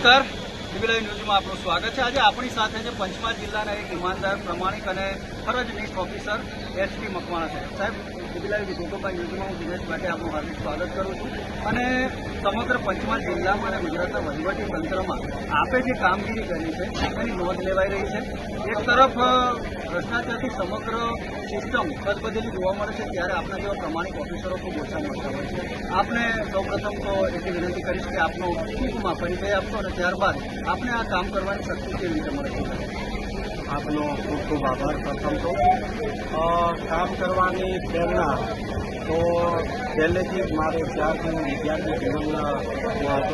નમસ્કાર, TV live ન્યૂઝમાં આપનું સ્વાગત છે। આજે આપણી સાથે છે પંચમહાલ જિલ્લાના એક ઈમાનદાર, પ્રામાણિક અને ફરજનિષ્ઠ ઓફિસર એસટી મકવાણા સાહેબ। સાહેબ, ટીવી લાઈવ ગોગોબાઈ ન્યૂઝમાં હું દિનેશ માટે આપનું હાર્દિક સ્વાગત કરું છું અને સમગ્ર પંચમહાલ જિલ્લામાં અને ગુજરાતના વહીવટી તંત્રમાં આપે જે કામગીરી કરી છે એની નોંધ લેવાઈ રહી છે। એક તરફ ભ્રષ્ટાચારથી સમગ્ર સિસ્ટમ ખદબદેલી જોવા મળે છે, ત્યારે આપના જેવા પ્રામાણિક ઓફિસરો ખૂબ ઓછા મળતા હોય છે। આપને સૌપ્રથમ તો એટલી વિનંતી કરીશ કે આપનો ટૂંકમાં પરિચય આપશો અને ત્યારબાદ આપને આ કામ કરવાની શક્તિ કેવી રીતે મળે છે? આપનો ખૂબ ખૂબ આભાર। પ્રથમ તો કામ કરવાની પ્રેરણા તો પહેલેથી જ મારે જ્યારથી હું વિદ્યાર્થી જીવનમાં હતો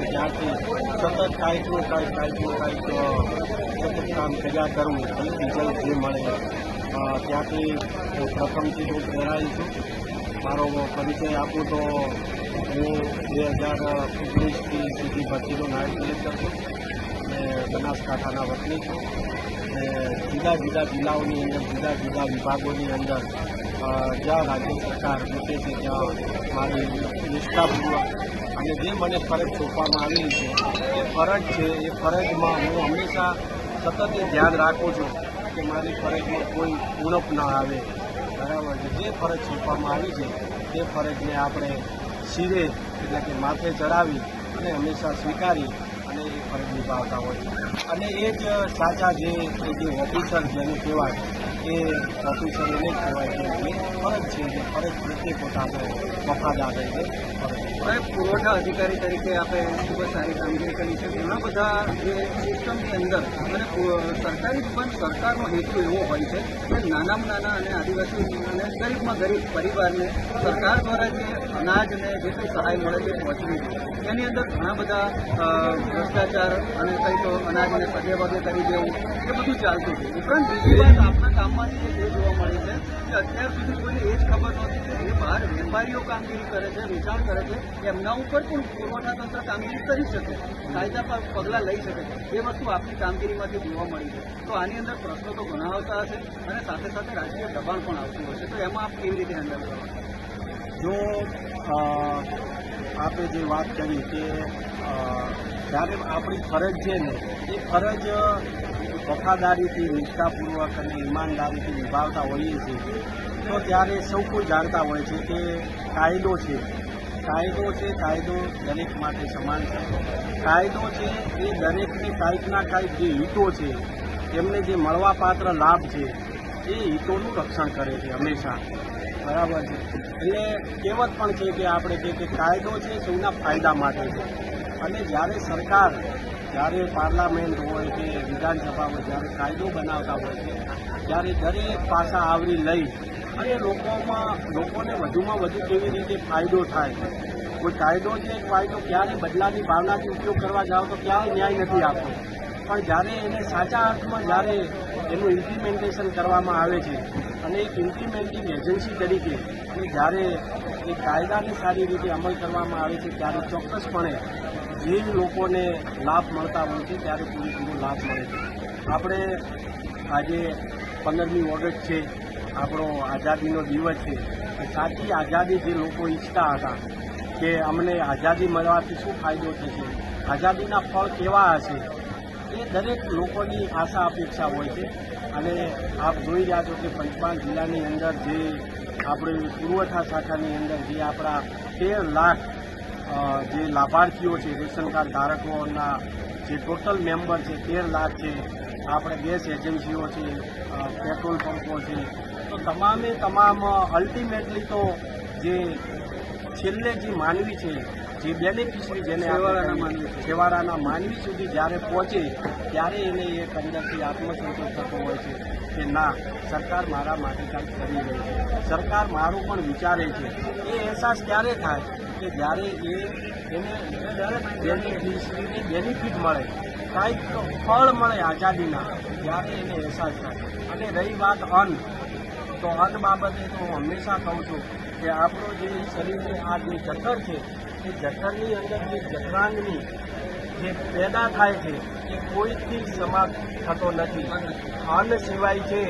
ત્યારથી સતત કાંઈકનું કાંઈક સતત કામ કર્યા કરવું અને રિઝલ્ટ જે મળે ત્યાંથી હું પ્રથમથી હું પ્રેરાઈ છું। મારો પરિચય આપું તો હું 2019થી સુધી ભરતીનો નાયબ કલેક્ટર છું અને બનાસકાંઠાના વતની છું અને જુદા જુદા જિલ્લાઓની અંદર જુદા જુદા વિભાગોની અંદર જ્યાં રાજ્ય સરકાર મૂકે છે ત્યાં મારી નિષ્ઠાપૂર્વક અને જે મને ફરજ સોંપવામાં આવેલી છે એ ફરજ છે એ ફરજમાં હું હંમેશા સતત એ ધ્યાન રાખું છું કે મારી ફરજમાં કોઈ ઉણપ ના આવે, બરાબર છે। જે ફરજ સોંપવામાં આવી છે તે ફરજને આપણે શિરે એટલે કે માથે ચડાવી અને હંમેશા સ્વીકારી અને એ ફરજ નિભાવતા હોય છે અને એ જ સાચા જે ઓફિસર જેને કહેવાય એ ઓફિસર એને જ કહેવાય કે જે ફરજ છે જે ફરજ પ્રત્યે પોતાને વફાદાર રહે છે। સાહેબ, પુરવઠા અધિકારી તરીકે આપણે ખૂબ જ સારી કામગીરી કરી છે। ઘણા બધા જે સિસ્ટમની અંદર અને સરકારી દુકાન સરકારનો હેતુ એવો હોય છે કે નાનામાં નાના અને આદિવાસી અને ગરીબમાં ગરીબ પરિવારને સરકાર દ્વારા જે અનાજ અને જે કંઈ સહાય મળે છે પહોંચવી છે, એની અંદર ઘણા બધા ભ્રષ્ટાચાર અને કંઈ તો અનાજ અને સગે વગે કરી દેવું એ બધું ચાલતું છે। ઉપરાંત બીજી વાત આપણા કામમાંથી એ જોવા મળી છે કે અત્યાર સુધી કોઈને એ જ ખબર નહોતી કે જે બહાર વેપારીઓ કામગીરી કરે છે, વેચાણ કરે છે, એમના ઉપર પણ પુરવઠા તંત્ર કામગીરી કરી શકે, કાયદા પર પગલાં લઈ શકે છે। એ વસ્તુ આપણી કામગીરીમાંથી જોવા મળી છે। તો આની અંદર પ્રશ્નો તો ઘણા આવતા હશે અને સાથે સાથે રાજકીય દબાણ પણ આવતું હશે, તો એમાં આપ કેવી રીતે હેન્ડલ કરો? જો આપે જે વાત કરી કે જ્યારે આપણી ફરજ છે ને એ ફરજ વફાદારીથી, નિષ્ઠાપૂર્વક અને ઈમાનદારીથી નિભાવતા હોઈએ છીએ તો ત્યારે સૌ કોઈ જાણતા હોય છે કે કાયદો છે દરેક માટે સમાન છે। કાયદો છે એ દરેકને કાંઈકના કાંઈક જે હિતો છે એમને જે મળવાપાત્ર લાભ છે એ હિતોનું રક્ષણ કરે છે હંમેશા, બરાબર છે। એટલે કહેવત પણ છે કે આપણે કે કાયદો છે સૌના ફાયદા માટે છે અને જ્યારે પાર્લામેન્ટ હોય કે વિધાનસભામાં જ્યારે કાયદો બનાવતા હોય છે ત્યારે દરેક પાસા આવરી લઈ અને લોકોને વધુમાં વધુ કેવી રીતે ફાયદો થાય। કોઈ કાયદો છે ક્યારે બદલાની ભાવનાથી ઉપયોગ કરવા જાઓ તો ક્યાંય ન્યાય નથી આપતો, પણ જ્યારે એને સાચા અર્થમાં જ્યારે એનું ઇમ્પ્લિમેન્ટેશન કરવામાં આવે છે અને એક ઇમ્પ્લિમેન્ટિંગ એજન્સી તરીકે અને જ્યારે એ કાયદાને સારી રીતે અમલ કરવામાં આવે છે ત્યારે ચોક્કસપણે જે લોકોને લાભ મળતા હોય છે ત્યારે પૂરેપૂરો લાભ મળે છે। આપણે આજે 15મી ઓગસ્ટ છે, આપણો આઝાદીનો દિવસ છે। સાચી આઝાદી જે લોકો ઈચ્છતા હતા કે અમને આઝાદી મળવાથી શું ફાયદો થશે, આઝાદીના ફળ કેવા હશે, એ દરેક લોકોની આશા અપેક્ષા હોય છે અને આપ જોઈ રહ્યા છો કે પંચમહાલ જિલ્લાની અંદર જે આપણે પુરવઠા શાખાની અંદર જે આપણા 13 લાખ જે લાભાર્થીઓ છે, રેશન કાર્ડ ધારકોના જે ટોટલ મેમ્બર છે 13 લાખ છે, આપણે ગેસ એજન્સીઓ છે, પેટ્રોલ પંપો છે, તો તમામે તમામ અલ્ટિમેટલી તો જે છેલ્લે જે માનવી છે, જે બેનિફિશરી જેને છેવાડાના માનવી સુધી જ્યારે પહોંચે ત્યારે એને એક અંદરથી આત્મસંતોષ થતો હોય છે કે ના, સરકાર મારા માટે કાંઈક કરી રહી છે, સરકાર મારું પણ વિચારે છે। એ અહેસાસ ક્યારે થાય કે જ્યારે એને બેનિફિશરીને બેનિફિટ મળે, કાંઈક ફળ મળે આઝાદીના, ત્યારે એને અહેસાસ થાય। અને રહી વાત અન્ન, તો અન્ન બાબતે તો હું હંમેશા કહું છું કે આપણો જે શરીરને આ જે જઠર છે એ જઠરની અંદર જે જઠરાંગની જે પેદા થાય છે એ કોઈથી સમાપ્ત થતો નથી। અન્ન સિવાય છે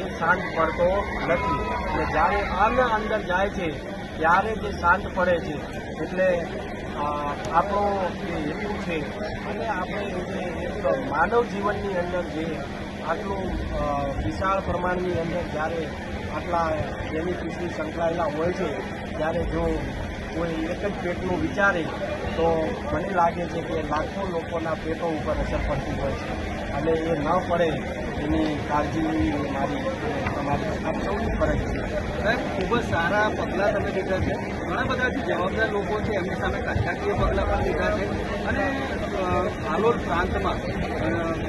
એ શાંત પડતો નથી અને જ્યારે અન્ન અંદર જાય છે ત્યારે જે શાંત પડે છે। એટલે આપણો જે હેતુ છે અને આપણે જે એક માનવ જીવનની અંદર જે આટલું વિશાળ પ્રમાણની અંદર જ્યારે આટલા બેનિફિશરી સંકળાયેલા હોય છે ત્યારે જો કોઈ એક જ પેટનું વિચારે તો મને લાગે છે કે લાખો લોકોના પેટો ઉપર અસર પડતી હોય છે અને એ ન પડે એની કાળજી લેવી મારી તમારી આપ સૌની ફરજ છે. સાહેબ, ખૂબ જ સારા પગલાં તમે લીધા છે. ઘણા બધા જે જવાબદાર લોકો છે એમની સામે કાયદાકીય પગલાં પણ લીધા છે અને હાલોલ પ્રાંતમાં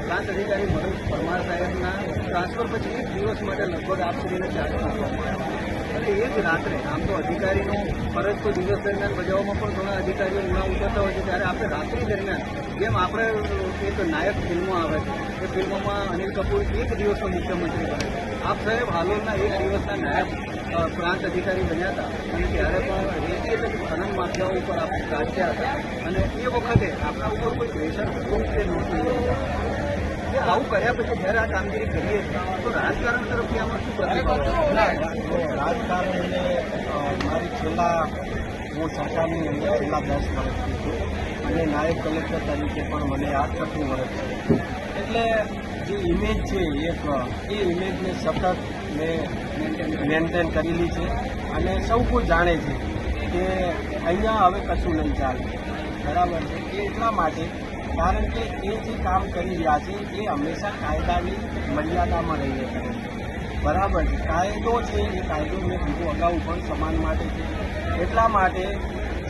પ્રાંત અધિકારી મનોજ પરમાર સાહેબના ટ્રાન્સફર પછી એક દિવસ માટે લગભગ આપ સુધીને ચાર્જ આપવામાં આવ્યો અને એ જ રાત્રે આમ તો અધિકારીનો ફરજ તો દિવસ દરમિયાન બજાવવામાં પણ ઘણા અધિકારીઓ ના ઉતરતા હોય છે ત્યારે આપણે રાત્રિ દરમિયાન જેમ આપણે એક નાયક ફિલ્મો આવે છે એ ફિલ્મોમાં અનિલ કપૂર એક દિવસનો મુખ્યમંત્રી બને છે. આપ સાહેબ હાલોલના એક દિવસના નાયક પ્રાંત અધિકારી બન્યા હતા અને ત્યારે પણ રેતી એટલે કે ખનન માફિયાઓ ઉપર આપણે ગાજ્યા હતા અને એ વખતે આપણા ઉપર કોઈ પ્રેશર હતું કે નહોતું. આવું કર્યા પછી જ્યારે આ કામગીરી કરીએ છીએ તો રાજકારણ તરફથી આમાં શું પ્રતિભાવ છે? રાજકારણ એટલે મારી હું સરકારની અંદર છેલ્લા 10 વર્ષથી છું અને નાયબ કલેક્ટર તરીકે પણ મને આ 6મી વર્ષ છે. એટલે જે ઇમેજ છે એ ઇમેજને સતત મેં મેન્ટેન કરેલી છે અને સૌ કોઈ જાણે છે કે અહીંયા હવે કશું નહીં ચાલે. બરાબર છે. એ એટલા માટે કારણ કે એ જે કામ કરી રહ્યા છે એ હંમેશા કાયદાની મર્યાદામાં રહીને કરે છે. બરાબર છે. કાયદો છે એ કાયદો મેં કીધું અગાઉ પણ સમાન માટે છે. એટલા માટે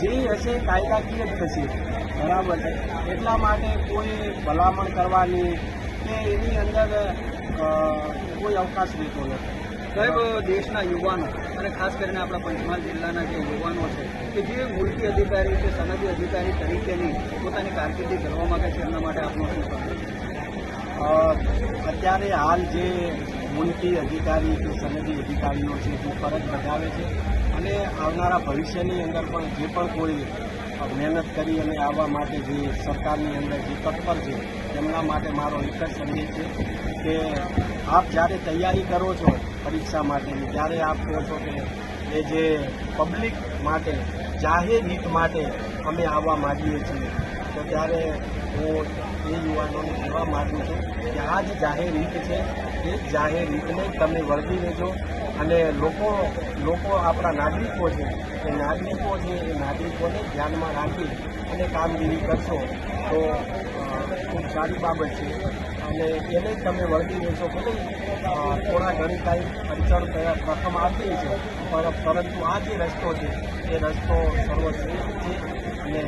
જે હશે કાયદાકીય જ થશે. બરાબર છે. એટલા માટે કોઈ ભલામણ કરવાની કે એની અંદર કોઈ અવકાશ રહેતો નથી. સાહેબ, દેશના યુવાનો અને ખાસ કરીને આપણા પંચમહાલ જિલ્લાના જે યુવાનો છે કે જે મુલકી અધિકારી કે સનદી અધિકારી તરીકેની પોતાની કારકિર્દી કરવા માંગે છે એમના માટે આપનો શું સંદેશ? અત્યારે હાલ જે મુલકી અધિકારી કે સનદી અધિકારીઓ છે જે ફરજ બજાવે છે અને આવનારા ભવિષ્યની અંદર પણ જે પણ કોઈ મહેનત કરી અને આવવા માટે જે સરકારની અંદર જે તત્પર છે તેમના માટે મારો એક જ સંદેશ છે કે આપ જ્યારે તૈયારી કરો છો પરીક્ષા માટેની ત્યારે આપ કહો છો કે એ જે પબ્લિક માટે જાહેર હિત માટે અમે આવવા માગીએ છીએ તો ત્યારે હું એ યુવાનોને કહેવા માગું છું કે આ જે જાહેર હિત છે એ જાહેર હિતને તમે વળગી લેજો અને લોકો આપણા નાગરિકો છે એ નાગરિકોને ધ્યાનમાં રાખી અને કામગીરી કરશો તો ખૂબ સારી બાબત છે અને એને તમે વળગી લેશો ભલે થોડા ઘણી કાંઈ અડચણ પ્રથમ આવતી છે પરંતુ આ જે રસ્તો છે એ રસ્તો સર્વશ્રેષ્ઠ છે અને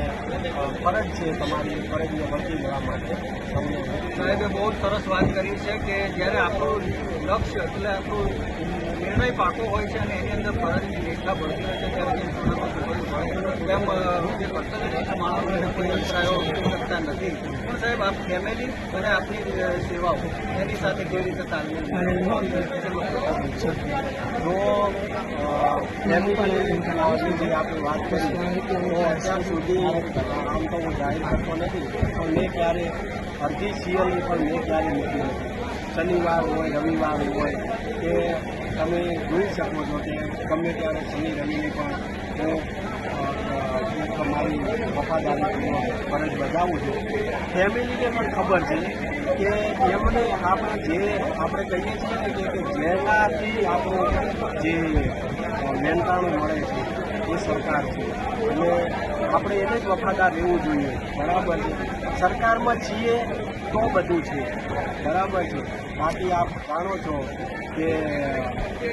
ફરજ છે તમારી ફરજને વળગી લેવા માટે તમને. સાહેબે બહુ સરસ વાત કરી છે કે જ્યારે આપણું લક્ષ્ય એટલે આપણું નિર્ણય પાકો હોય છે અને એની અંદર ફરજની રેખા ભરતી હોય છે ત્યારે તેમ જે કર્તવ્ય માણસોને કોઈ અભિપ્રાયો કરી શકતા નથી. પણ સાહેબ આપ ફેમિલી અને આપની સેવાઓ એની સાથે કેવી રીતે તાલમેલ જો ફેમિલી આપણે વાત કરી તો અત્યાર સુધી આમ તો હું જાહેર કરતો નથી પણ મેં ક્યારે અડધી સીએલની પણ મેં ક્યારે મૂકી નથી. શનિવાર હોય રવિવાર હોય કે તમે જોઈ શકો છો કે ગમે ત્યારે શનિ રવિની પણ હું મારી વફાદારી ફરજ બજાવું છું. ફેમિલીને પણ ખબર છે કે એમને આપણે કહીએ છીએ કે જેનાથી આપણું જે મહેનતાણું મળે છે એ સરકાર છે અને આપણે એને જ વફાદાર રહેવું જોઈએ. બરાબર છે. સરકારમાં છીએ તો બધું છે. બરાબર છે. બાકી આપ જાણો છો કે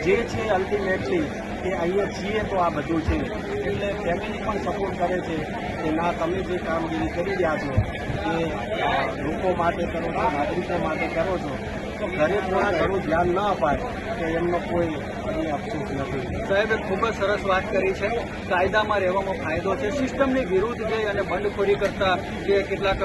જે છે અલ્ટિમેટલી કે અહીંયા છીએ તો આ બધું છે. એટલે ફેમિલી પણ સપોર્ટ કરે છે કે ના તમે જે કામગીરી કરી રહ્યા છો એ લોકો માટે કરો છો, નાગરિકો માટે કરો છો તો ઘરે થોડા ઘણું ધ્યાન ન અપાય કે એમનો કોઈ અફસોસ નથી. સાહેબે ખૂબ જ સરસ વાત કરી છે. કાયદામાં રહેવામાં ફાયદો છે. સિસ્ટમની વિરુદ્ધ જઈ અને બંડખોરી કરતા જે કેટલાક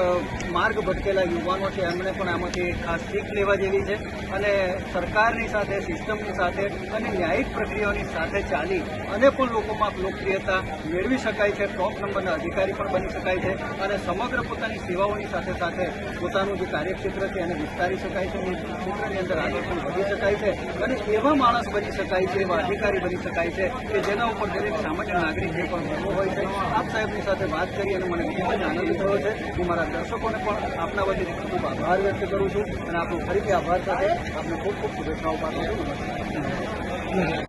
માર્ગ ભટકેલા યુવાનો છે એમણે પણ આમાંથી ખાસ શીખ લેવા જેવી છે અને સરકારની સાથે, સિસ્ટમની સાથે અને ન્યાયિક પ્રક્રિયાઓની સાથે ચાલી અને પણ લોકોમાં લોકપ્રિયતા મેળવી શકાય છે, ટોપ નંબરના અધિકારી પણ બની શકાય છે અને સમગ્ર પોતાની સેવાઓની સાથે સાથે પોતાનું જે કાર્યક્ષેત્ર છે એને વિસ્તારી શકાય છે અને ક્ષેત્રની અંદર આગળ પણ વધી શકાય છે અને એવા માણસ બની શકાય છે, એવા અધિકારી બની શકાય છે કે જેના ઉપર દરેક સામાન્ય નાગરિક જે પણ ભરવો હોય છે. આપ સાહેબની સાથે વાત કરી અને મને ખૂબ જ આનંદ થયો છે. હું મારા દર્શકોને પણ આપના વતીથી ખૂબ આભાર વ્યક્ત કરું છું અને આપણો ફરીથી આભાર સાથે આપને ખૂબ ખૂબ શુભેચ્છાઓ પાઠવું છું.